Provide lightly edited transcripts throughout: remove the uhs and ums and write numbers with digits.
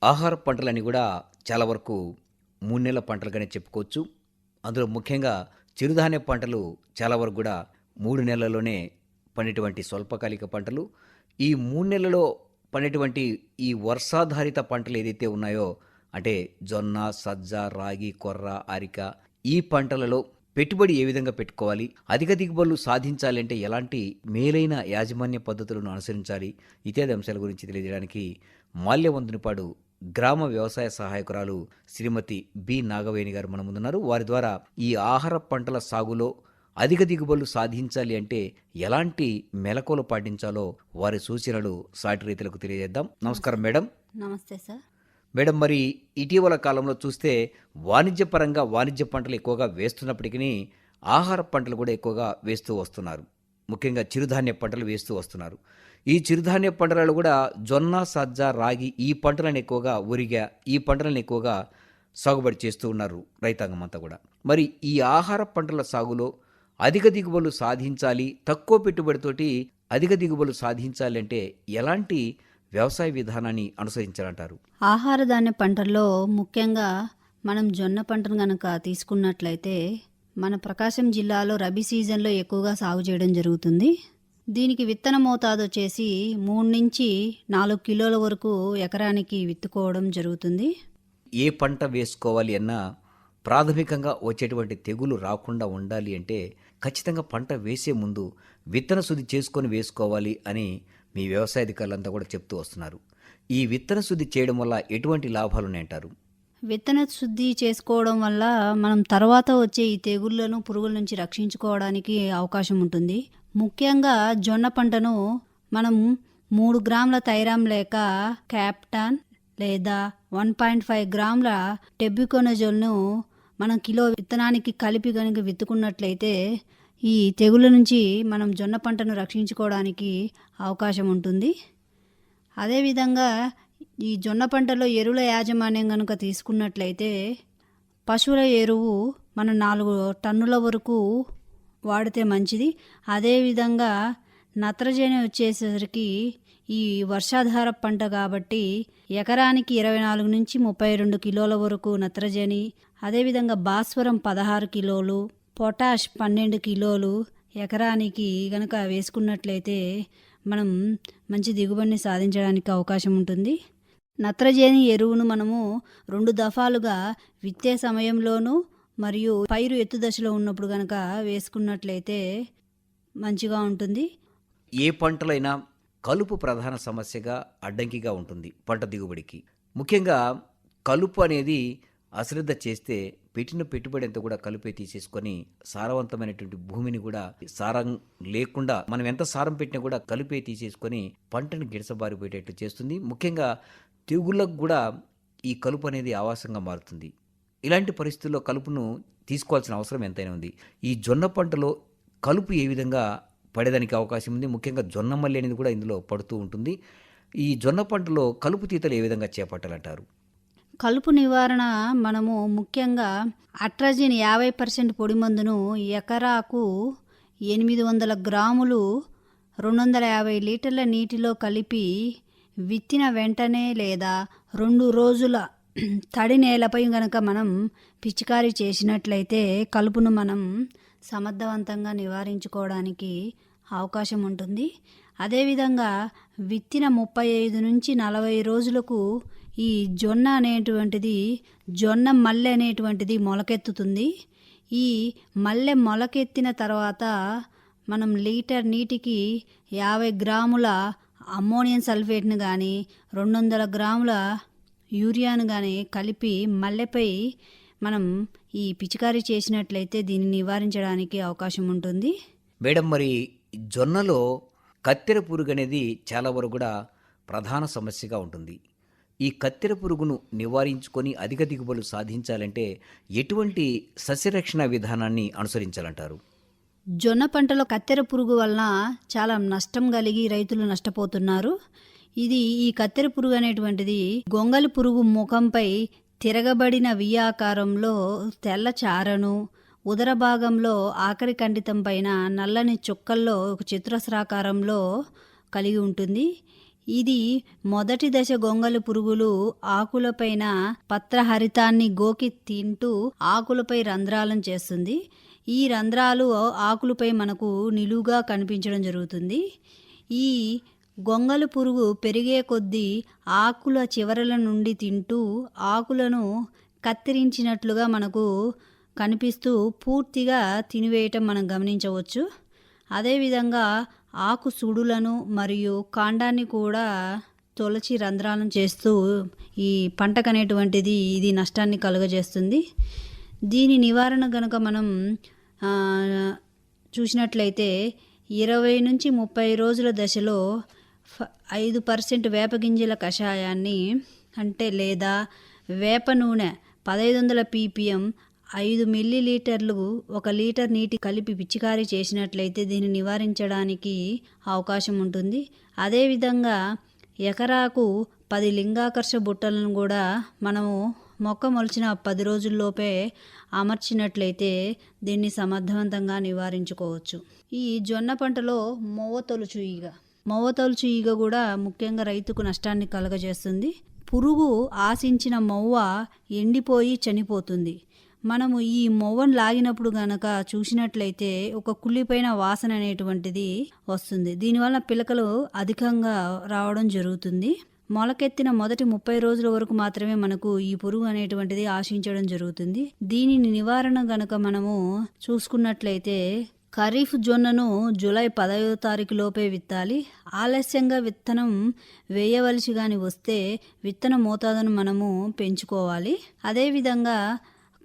ఆహార పంటలని కూడా చాలా వరకు 3 నెలల పంటలుగానే చెప్పుకోవచ్చు. అందులో ముఖ్యంగా చిరుధాన్య పంటలు చాలా వరకు కూడా 3 నెలల్లోనే పండేటువంటి స్వల్పకాలిక పంటలు. ఈ 3 నెలల్లో పండేటువంటి ఈ వర్షాధారిత పంటలు ఏదైతే ఉన్నాయో అంటే జొన్న, సజ్జ, రాగి, కొర్ర, అరిక ఈ పంటలలో పెట్టుబడి ఏ విధంగా పెట్టుకోవాలి? అధిక దిగుబడులు సాధించాలి అంటే ఎలాంటి మేలైన యాజమాన్య పద్ధతులను అనుసరించాలి? ఇత్యాది అంశాల గురించి తెలియజేయడానికి మాల్యవంతునిపాడు గ్రామ వ్యవసాయ సహాయకురాలు శ్రీమతి బి నాగవేణి గారు మన ముందున్నారు. వారి ద్వారా ఈ ఆహార పంటల సాగులో అధిక దిగుబడులు సాధించాలి అంటే ఎలాంటి మెలకువలు పాటించాలో వారి సూచనలు సాటి రైతులకు తెలియజేద్దాం. నమస్కారం మేడం. నమస్తే సార్. మేడం, మరి ఇటీవల కాలంలో చూస్తే వాణిజ్యపరంగా వాణిజ్య పంటలు ఎక్కువగా వేస్తున్నప్పటికీ ఆహార పంటలు కూడా ఎక్కువగా వేస్తూ వస్తున్నారు. ముఖ్యంగా చిరుధాన్య పంటలు వేస్తూ వస్తున్నారు. ఈ చిరుధాన్య పంటలలో కూడా జొన్న, సజ్జ, రాగి ఈ పంటలను ఎక్కువగా ఉరిగా ఈ పంటలను ఎక్కువగా సాగుబడి చేస్తూ ఉన్నారు రైతాంగం అంతా కూడా. మరి ఈ ఆహార పంటల సాగులో అధిక దిగుబడులు సాధించాలి, తక్కువ పెట్టుబడితోటి అధిక దిగుబడులు సాధించాలి అంటే ఎలాంటి వ్యవసాయ విధానాన్ని అనుసరించాలంటారు? ఆహార ధాన్య పంటల్లో ముఖ్యంగా మనం జొన్న పంటను కనుక తీసుకున్నట్లయితే మన ప్రకాశం జిల్లాలో రబీ సీజన్లో ఎక్కువగా సాగు చేయడం జరుగుతుంది. దీనికి విత్తన మోతాదు వచ్చేసి 3 నుంచి 4 కిలోల వరకు ఎకరానికి విత్తుకోవడం జరుగుతుంది. ఏ పంట వేసుకోవాలి అన్నా ప్రాథమికంగా వచ్చేటువంటి తెగులు రాకుండా ఉండాలి అంటే ఖచ్చితంగా పంట వేసే ముందు విత్తన శుద్ధి చేసుకొని వేసుకోవాలి అని మీ వ్యవసాయ అధికారులంతా కూడా చెప్తూ వస్తున్నారు. ఈ విత్తన శుద్ధి చేయడం వల్ల ఎటువంటి లాభాలు ఉన్నాయంటారు? విత్తన శుద్ధి చేసుకోవడం వల్ల మనం తర్వాత వచ్చే ఈ తెగుళ్లను, పురుగుల నుంచి రక్షించుకోవడానికి అవకాశం ఉంటుంది. ముఖ్యంగా జొన్న పంటను మనం 3 గ్రాముల థైరామ్ లేక క్యాప్టాన్ లేదా 1.5 గ్రాముల టెబ్యుకోనజోల్ను మనం కిలో విత్తనానికి కలిపి కనుక విత్తుకున్నట్లయితే ఈ తెగుళ్ళ నుంచి మనం జొన్న పంటను రక్షించుకోవడానికి అవకాశం ఉంటుంది. అదేవిధంగా ఈ జొన్న పంటలో ఎరువుల యాజమాన్యం కనుక తీసుకున్నట్లయితే పశువుల ఎరువు మనం 4 టన్నుల వరకు వాడితే మంచిది. అదేవిధంగా నత్రజని వచ్చేసరికి ఈ వర్షాధార పంట కాబట్టి ఎకరానికి 24 నుంచి 32 కిలోల వరకు నత్రజని, అదేవిధంగా భాస్వరం 16 కిలోలు, పొటాష్ 12 కిలోలు ఎకరానికి గనక వేసుకున్నట్లయితే మనం మంచి దిగుబడిని సాధించడానికి అవకాశం ఉంటుంది. నత్రజని ఎరువును మనము 2 దఫాలుగా విత్తే సమయంలోనూ మరియు పైరు ఎత్తు దశలో ఉన్నప్పుడు గనక వేసుకున్నట్లయితే మంచిగా ఉంటుంది. ఏ పంటలైనా కలుపు ప్రధాన సమస్యగా అడ్డంకిగా ఉంటుంది పంట దిగుబడికి. ముఖ్యంగా కలుపు అనేది అశ్రద్ధ చేస్తే పెట్టిన పెట్టుబడి అంతా కూడా కలుపే తీసేసుకొని సారవంతమైనటువంటి భూమిని కూడా సారం లేకుండా మనం ఎంత సారం పెట్టినా కూడా కలుపే తీసేసుకొని పంటను గిడసబారిపోయేటట్లు చేస్తుంది. ముఖ్యంగా తెగుళ్ళకు కూడా ఈ కలుపు అనేది ఆవాసంగా మారుతుంది. ఇలాంటి పరిస్థితుల్లో కలుపును తీసుకోవాల్సిన అవసరం ఎంతైనా ఉంది. ఈ జొన్న పంటలో కలుపు ఏ విధంగా పడేదానికి అవకాశం ఉంది? ముఖ్యంగా జొన్న మల్లి అనేది కూడా ఇందులో పడుతూ ఉంటుంది. ఈ జొన్న పంటలో కలుపు తీతలు ఏ విధంగా చేపట్టాలంటారు? కలుపు నివారణ మనము ముఖ్యంగా అట్రాజిన్ 50% పొడి మందును ఎకరాకు 800 గ్రాములు 250 లీటర్ల నీటిలో కలిపి విత్తిన వెంటనే లేదా 2 రోజుల తడి నేలపై గనక మనం పిచికారీ చేసినట్లయితే కలుపును మనం సమర్థవంతంగా నివారించుకోవడానికి అవకాశం ఉంటుంది. అదేవిధంగా విత్తిన 35 నుంచి 40 రోజులకు ఈ జొన్న అనేటువంటిది జొన్న మల్లె అనేటువంటిది మొలకెత్తుతుంది. ఈ మల్లె మొలకెత్తిన తర్వాత మనం లీటర్ నీటికి 50 గ్రాముల అమ్మోనియం సల్ఫేట్ను కానీ 200 గ్రాముల యూరియాను కానీ కలిపి మల్లెపై మనం ఈ పిచికారీ చేసినట్లయితే దీన్ని నివారించడానికి అవకాశం ఉంటుంది. మేడం, మరి జొన్నలో కత్తెర పురుగు అనేది చాలా వరకు కూడా ప్రధాన సమస్యగా ఉంటుంది. ఈ కత్తెర పురుగును నివారించుకొని అధిక దిగుబడులు సాధించాలంటే ఎటువంటి సస్యరక్షణ విధానాన్ని అనుసరించాలంటారు? జొన్న పంటలో కత్తెర పురుగు వలన చాలా నష్టం కలిగి రైతులు నష్టపోతున్నారు. ఈ కత్తెర పురుగు అనేటువంటిది గొంగలి పురుగు ముఖంపై తిరగబడిన వి ఆకారంలో తెల్ల చారను, ఉదర భాగంలో ఆఖరి ఖండితం పైన నల్లని చుక్కల్లో ఒక చతురస్రాకారంలో కలిగి ఉంటుంది. ఇది మొదటి దశ గొంగళి పురుగులు ఆకులపైన పత్రహరితాన్ని గోకి తింటూ ఆకులపై రంధ్రాలను చేస్తుంది. ఈ రంధ్రాలు ఆకులపై మనకు నిలువుగా కనిపించడం జరుగుతుంది. ఈ గొంగళి పురుగు పెరిగే కొద్దీ ఆకుల చివరల నుండి తింటూ ఆకులను కత్తిరించినట్లుగా మనకు కనిపిస్తూ పూర్తిగా తినివేయటం మనం గమనించవచ్చు. అదేవిధంగా ఆకు సుడులను మరియు కాండాన్ని కూడా తొలచి రంధ్రాలను చేస్తూ ఈ పంటకు అనేటువంటిది ఇది నష్టాన్ని కలుగజేస్తుంది. దీని నివారణ గనుక మనం చూసినట్లయితే 20 నుంచి 30 రోజుల దశలో 5% వేపగింజల కషాయాన్ని లేదా వేప నూనె 1500 ppm 5 మిల్లీలీటర్లు 1 లీటర్ నీటి కలిపి పిచికారీ చేసినట్లయితే దీన్ని నివారించడానికి అవకాశం ఉంటుంది. అదేవిధంగా ఎకరాకు 10 లింగాకర్ష బుట్టలను కూడా మనము మొక్క మొలిచిన 10 రోజుల్లోపే అమర్చినట్లయితే దీన్ని సమర్థవంతంగా నివారించుకోవచ్చు. ఈ జొన్న పంటలో మొవ్వ తొలుచు ఈగ కూడా ముఖ్యంగా రైతుకు నష్టాన్ని కలుగజేస్తుంది. పురుగు ఆశించిన మొవ్వ ఎండిపోయి చనిపోతుంది. మనము ఈ మొవ్వను లాగినప్పుడు గనక చూసినట్లయితే ఒక కుళ్ళిపోయిన వాసన అనేటువంటిది వస్తుంది. దీనివల్ల పిలకలు అధికంగా రావడం జరుగుతుంది. మొలకెత్తిన మొదటి 30 రోజుల వరకు మాత్రమే మనకు ఈ పురుగు అనేటువంటిది ఆశించడం జరుగుతుంది. దీనిని నివారణ గనక మనము చూసుకున్నట్లయితే ఖరీఫ్ జొన్నను జూలై 10వ తారీఖు లోపే విత్తాలి. ఆలస్యంగా విత్తనం వేయవలసి గాని వస్తే విత్తన మోతాదును మనము పెంచుకోవాలి. అదేవిధంగా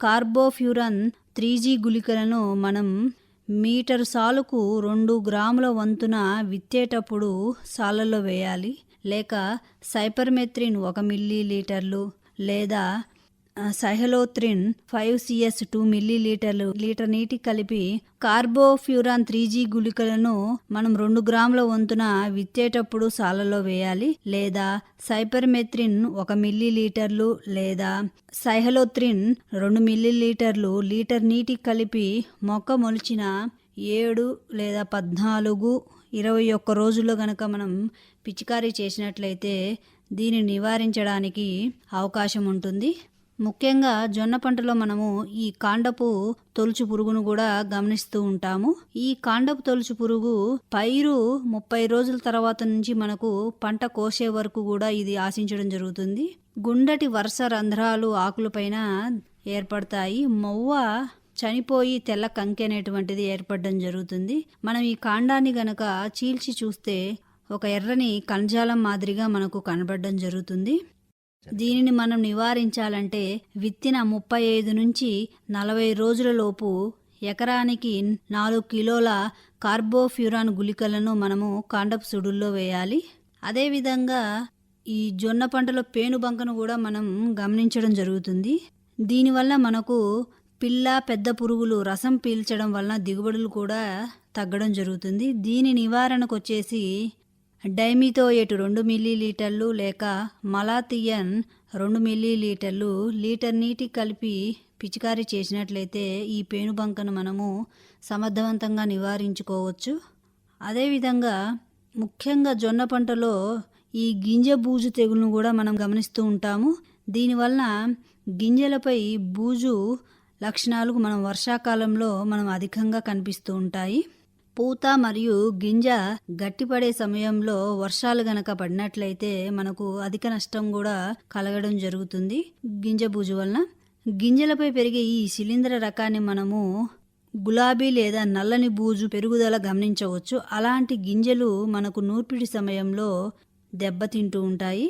కార్బోఫ్యూరాన్ 3G గుళికలను మనం మీటరు సాలుకు 2 గ్రాముల వంతున విత్తేటప్పుడు సాలలో వేయాలి. లేక సైపర్మెత్రిన్ 1 మిల్లీలీటర్లు లేదా సైహలోత్రిన్ 5CS 2 మిల్లీలీటర్లు లీటర్ నీటికి కలిపి కార్బోఫ్యూరాన్ 3G గుళికలను మనం 2 గ్రాముల వంతున విత్తేటప్పుడు సాలలో వేయాలి. లేదా సైపర్మెత్రిన్ 1 మిల్లీలీటర్లు లేదా సైహలోత్రిన్ 2 మిల్లీలీటర్లు లీటర్ నీటికి కలిపి మొక్క మొలిచిన 7 లేదా 14, 21 రోజుల్లో గనక మనం పిచికారీ చేసినట్లయితే దీన్ని నివారించడానికి అవకాశం ఉంటుంది. ముఖ్యంగా జొన్న పంటలో మనము ఈ కాండపు తొలుచు పురుగును కూడా గమనిస్తూ ఉంటాము. ఈ కాండపు తొలుచు పురుగు పైరు 30 రోజుల తర్వాత నుంచి మనకు పంట కోసే వరకు కూడా ఇది ఆశించడం జరుగుతుంది. గుండటి వరుస రంధ్రాలు ఆకులపైన ఏర్పడతాయి. మొవ్వ చనిపోయి తెల్ల కంకి అనేటువంటిది ఏర్పడడం జరుగుతుంది. మనం ఈ కాండాన్ని గనక చీల్చి చూస్తే ఒక ఎర్రని కణజాలం మాదిరిగా మనకు కనబడడం జరుగుతుంది. దీనిని మనం నివారించాలంటే విత్తిన 35 నుంచి 40 రోజుల లోపు ఎకరానికి 4 కిలోల కార్బోఫ్యూరాన్ గుళికలను మనము కాండపు సుడుల్లో వేయాలి. అదేవిధంగా ఈ జొన్న పంటలో పేనుబంకను కూడా మనం గమనించడం జరుగుతుంది. దీనివల్ల మనకు పిల్ల పెద్ద పురుగులు రసం పీల్చడం వలన దిగుబడులు కూడా తగ్గడం జరుగుతుంది. దీని నివారణకు వచ్చేసి డైమిథోయేట్ 2 మిల్లీలీటర్లు లేక మలాథియన్ 2 మిల్లీలీటర్లు లీటర్ నీటికి కలిపి పిచికారీ చేసినట్లయితే ఈ పేనుబంకను మనము సమర్థవంతంగా నివారించుకోవచ్చు. అదేవిధంగా ముఖ్యంగా జొన్న పంటలో ఈ గింజ బూజు తెగులను కూడా మనం గమనిస్తూ ఉంటాము. దీనివలన గింజలపై బూజు లక్షణాలు మనం వర్షాకాలంలో మనం అధికంగా కనిపిస్తూ ఉంటాయి. పూత మరియు గింజ గట్టిపడే సమయంలో వర్షాలు గనక పడినట్లయితే మనకు అధిక నష్టం కూడా కలగడం జరుగుతుంది. గింజ బూజు వలన గింజలపై పెరిగే ఈ శిలీంధ్ర రకాన్ని మనము గులాబీ లేదా నల్లని బూజు పెరుగుదల గమనించవచ్చు. అలాంటి గింజలు మనకు నూర్పిడి సమయంలో దెబ్బతింటూ ఉంటాయి.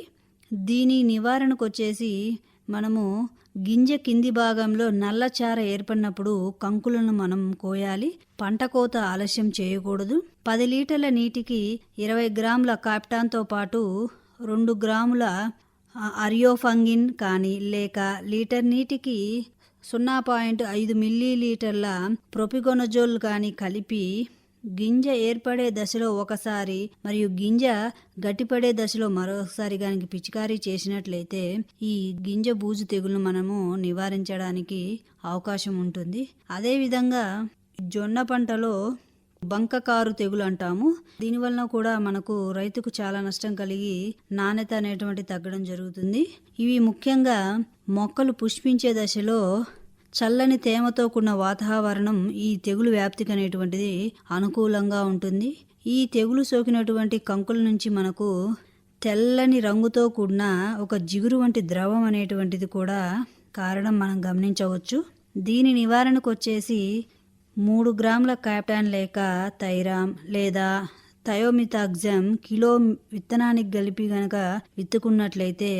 దీని నివారణకు వచ్చేసి మనము గింజ కింది భాగంలో నల్లచార ఏర్పడినప్పుడు కంకులను మనం కోయాలి. పంట కోత ఆలస్యం చేయకూడదు. 10 లీటర్ల నీటికి 20 గ్రాముల కాప్టాన్తో పాటు 2 గ్రాముల అరియోఫంగిన్ కానీ లేక లీటర్ నీటికి 0.5 మిల్లీలీటర్ల ప్రొపిగొనజోల్ కానీ కలిపి గింజ ఏర్పడే దశలో ఒకసారి మరియు గింజ గట్టిపడే దశలో మరోసారి కనుక పిచికారీ చేసినట్లయితే ఈ గింజ బూజు తెగులను మనము నివారించడానికి అవకాశం ఉంటుంది. అదేవిధంగా జొన్న పంటలో బంకకారు తెగులు అంటాము. దీనివలన కూడా మనకు రైతుకు చాలా నష్టం కలిగి నాణ్యత అనేటువంటి తగ్గడం జరుగుతుంది. ఇవి ముఖ్యంగా మొక్కలు పుష్పించే దశలో చల్లని తేమతో కూడిన వాతావరణం ఈ తెగులు వ్యాప్తికి అనేటువంటిది అనుకూలంగా ఉంటుంది. ఈ తెగులు సోకినటువంటి కంకుల నుంచి మనకు తెల్లని రంగుతో కూడిన ఒక జిగురు వంటి ద్రవం అనేటువంటిది కూడా కారణం మనం గమనించవచ్చు. దీని నివారణకు వచ్చేసి 3 గ్రాముల క్యాప్టాన్ లేక థైరామ్ లేదా థయోమితాగ్జామ్ కిలో విత్తనానికి కలిపి గనక విత్తుకున్నట్లయితే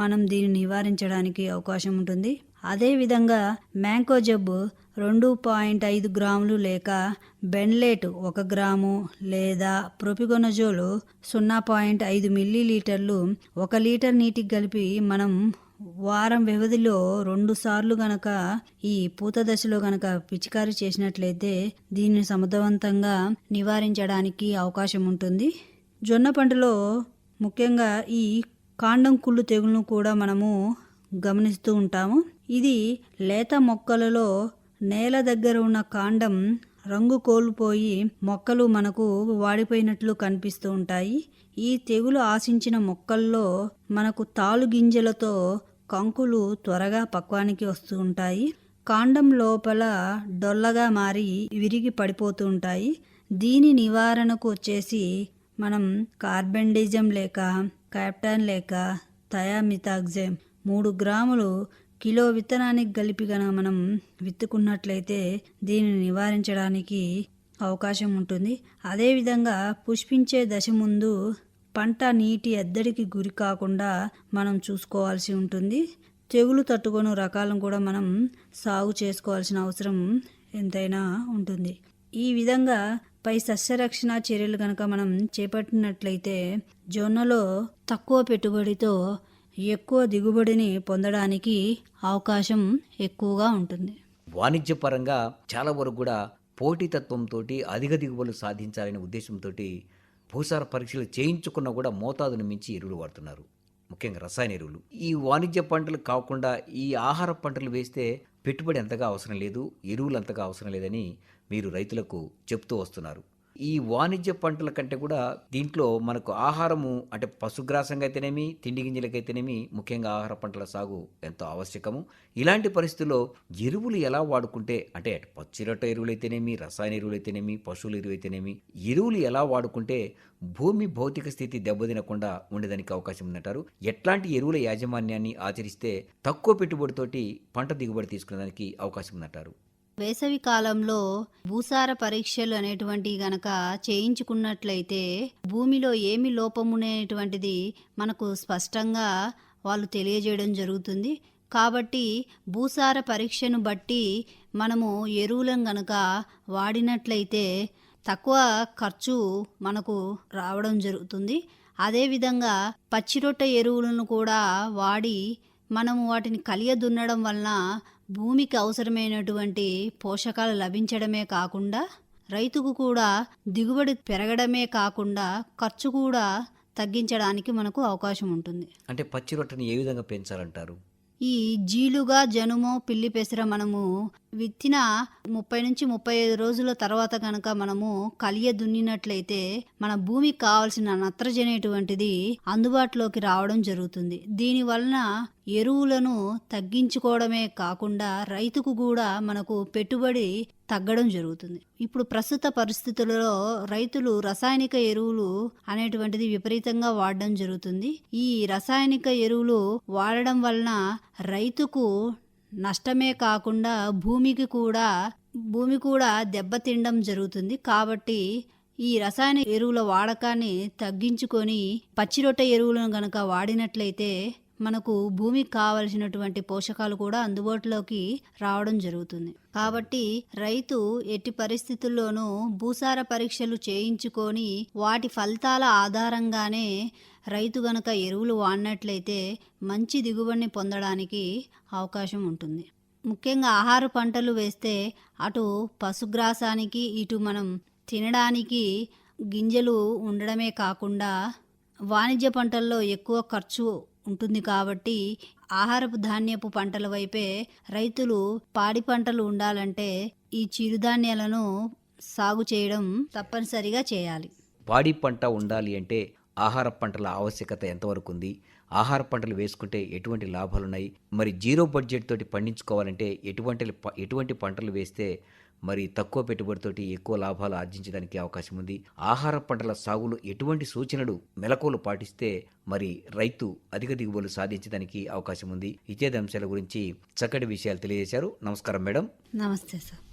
మనం దీన్ని నివారించడానికి అవకాశం ఉంటుంది. అదేవిధంగా మ్యాంకో జబ్బు 2.5 గ్రాములు లేక బెన్లేట్ 1 గ్రాము లేదా ప్రొపిగొనజోల్ 0.5 మిల్లీలీటర్లు 1 లీటర్ నీటికి కలిపి మనం వారం వ్యవధిలో 2 సార్లు గనక ఈ పూత దశలో గనక పిచికారీ చేసినట్లయితే దీన్ని సమర్థవంతంగా నివారించడానికి అవకాశం ఉంటుంది. జొన్న పంటలో ముఖ్యంగా ఈ కాండం కుళ్ళు తెగులను కూడా మనము గమనిస్తూ ఉంటాము. ఇది లేత మొక్కలలో నేల దగ్గర ఉన్న కాండం రంగు కోల్పోయి మొక్కలు మనకు వాడిపోయినట్లు కనిపిస్తూ ఉంటాయి. ఈ తెగులు ఆశించిన మొక్కల్లో మనకు తాలు గింజలతో కంకులు త్వరగా పక్వానికి వస్తూ ఉంటాయి. కాండం లోపల డొల్లగా మారి విరిగి పడిపోతూ ఉంటాయి. దీని నివారణకు వచ్చేసి మనం కార్బెండిజం లేక క్యాప్టాన్ లేక థయామితాగ్జామ్ 3 గ్రాములు కిలో విత్తనానికి కలిపి గన మనం విత్తుకున్నట్లయితే దీనిని నివారించడానికి అవకాశం ఉంటుంది. అదేవిధంగా పుష్పించే దశ ముందు పంట నీటి ఎద్దడికి గురి కాకుండా మనం చూసుకోవాల్సి ఉంటుంది. తెగులు తట్టుకొను రకాలను కూడా మనం సాగు చేసుకోవాల్సిన అవసరం ఎంతైనా ఉంటుంది. ఈ విధంగా పై సస్యరక్షణ చర్యలు కనుక మనం చేపట్టినట్లయితే జొన్నలో తక్కువ పెట్టుబడితో ఎక్కువ దిగుబడిని పొందడానికి అవకాశం ఎక్కువగా ఉంటుంది. వాణిజ్యపరంగా చాలా వరకు కూడా పోటీతత్వంతో అధిక దిగుబడులు సాధించాలనే ఉద్దేశంతో భూసార పరీక్షలు చేయించుకున్నా కూడా మోతాదును మించి ఎరువులు వాడుతున్నారు, ముఖ్యంగా రసాయన ఎరువులు. ఈ వాణిజ్య పంటలు కాకుండా ఈ ఆహార పంటలు వేస్తే పెట్టుబడి అంతగా అవసరం లేదు, ఎరువులు అంతగా అవసరం లేదని మీరు రైతులకు చెప్తూ వస్తున్నారు. ఈ వాణిజ్య పంటల కంటే కూడా దీంట్లో మనకు ఆహారము అంటే పశుగ్రాసంగా అయితేనేమి, తిండి గింజలకైతేనేమి, ముఖ్యంగా ఆహార పంటల సాగు ఎంతో ఆవశ్యకము. ఇలాంటి పరిస్థితుల్లో ఎరువులు ఎలా వాడుకుంటే అంటే పచ్చిరొట్ట ఎరువులు అయితేనేమి, రసాయన ఎరువులు అయితేనేమి, పశువుల ఎరువు అయితేనేమి, ఎరువులు ఎలా వాడుకుంటే భూమి భౌతిక స్థితి దెబ్బతినకుండా ఉండేదానికి అవకాశం ఉందంటారు? ఎట్లాంటి ఎరువుల యాజమాన్యాన్ని ఆచరిస్తే తక్కువ పెట్టుబడితోటి పంట దిగుబడి తీసుకునేదానికి అవకాశం ఉందంటారు? వేసవి కాలంలో భూసార పరీక్షలు అనేటువంటివి గనక చేయించుకున్నట్లయితే భూమిలో ఏమి లోపమునేటువంటిది మనకు స్పష్టంగా వాళ్ళు తెలియజేయడం జరుగుతుంది. కాబట్టి భూసార పరీక్షను బట్టి మనము ఎరువులను గనక వాడినట్లయితే తక్కువ ఖర్చు మనకు రావడం జరుగుతుంది. అదేవిధంగా పచ్చిరొట్ట ఎరువులను కూడా వాడి మనము వాటిని కలియ దున్నడం వలన భూమికి అవసరమైనటువంటి పోషకాలు లభించడమే కాకుండా రైతుకు కూడా దిగుబడి పెరగడమే కాకుండా ఖర్చు కూడా తగ్గించడానికి మనకు అవకాశం ఉంటుంది. అంటే పచ్చి రొట్టెని ఏ విధంగా పెంచాలంటారు? ఈ జీలుగా జనుము పిల్లి పెసర మనము విత్తిన 30 నుంచి 35 రోజుల తర్వాత కనుక మనము కలియ దున్నినట్లయితే మన భూమికి కావాల్సిన నత్రజని అనేటువంటిది అందుబాటులోకి రావడం జరుగుతుంది. దీని వలన ఎరువులను తగ్గించుకోవడమే కాకుండా రైతుకు కూడా మనకు పెట్టుబడి తగ్గడం జరుగుతుంది. ఇప్పుడు ప్రస్తుత పరిస్థితులలో రైతులు రసాయనిక ఎరువులు అనేటువంటిది విపరీతంగా వాడడం జరుగుతుంది. ఈ రసాయనిక ఎరువులు వాడడం వలన రైతుకు నష్టమే కాకుండా భూమి కూడా దెబ్బతినడం జరుగుతుంది. కాబట్టి ఈ రసాయన ఎరువుల వాడకాన్ని తగ్గించుకొని పచ్చిరొట్ట ఎరువులను గనక వాడినట్లయితే మనకు భూమికి కావలసినటువంటి పోషకాలు కూడా అందుబాటులోకి రావడం జరుగుతుంది. కాబట్టి రైతు ఎట్టి పరిస్థితుల్లోనూ భూసార పరీక్షలు చేయించుకొని వాటి ఫలితాల ఆధారంగానే రైతు గనక ఎరువులు వాడినట్లయితే మంచి దిగుబడిని పొందడానికి అవకాశం ఉంటుంది. ముఖ్యంగా ఆహార పంటలు వేస్తే అటు పశుగ్రాసానికి ఇటు మనం తినడానికి గింజలు ఉండడమే కాకుండా వాణిజ్య పంటల్లో ఎక్కువ ఖర్చు ఉంటుంది. కాబట్టి ఆహారపు ధాన్యపు పంటల వైపే రైతులు పాడి పంటలు ఉండాలంటే ఈ చిరుధాన్యాలను సాగు చేయడం తప్పనిసరిగా చేయాలి. పాడి పంట ఉండాలి అంటే ఆహార పంటల ఆవశ్యకత ఎంతవరకు ఉంది? ఆహార పంటలు వేసుకుంటే ఎటువంటి లాభాలున్నాయి? మరి జీరో బడ్జెట్ తోటి పండించుకోవాలంటే ఎటువంటి పంటలు వేస్తే మరి తక్కువ పెట్టుబడితోటి ఎక్కువ లాభాలు ఆర్జించడానికి అవకాశం ఉంది? ఆహార పంటల సాగులో ఎటువంటి సూచనలు, మెలకువలు పాటిస్తే మరి రైతు అధిక దిగుబడులు సాధించడానికి అవకాశం ఉంది? ఇత్యాది అంశాల గురించి చక్కటి విషయాలు తెలియజేశారు. నమస్కారం మేడం. నమస్తే సార్.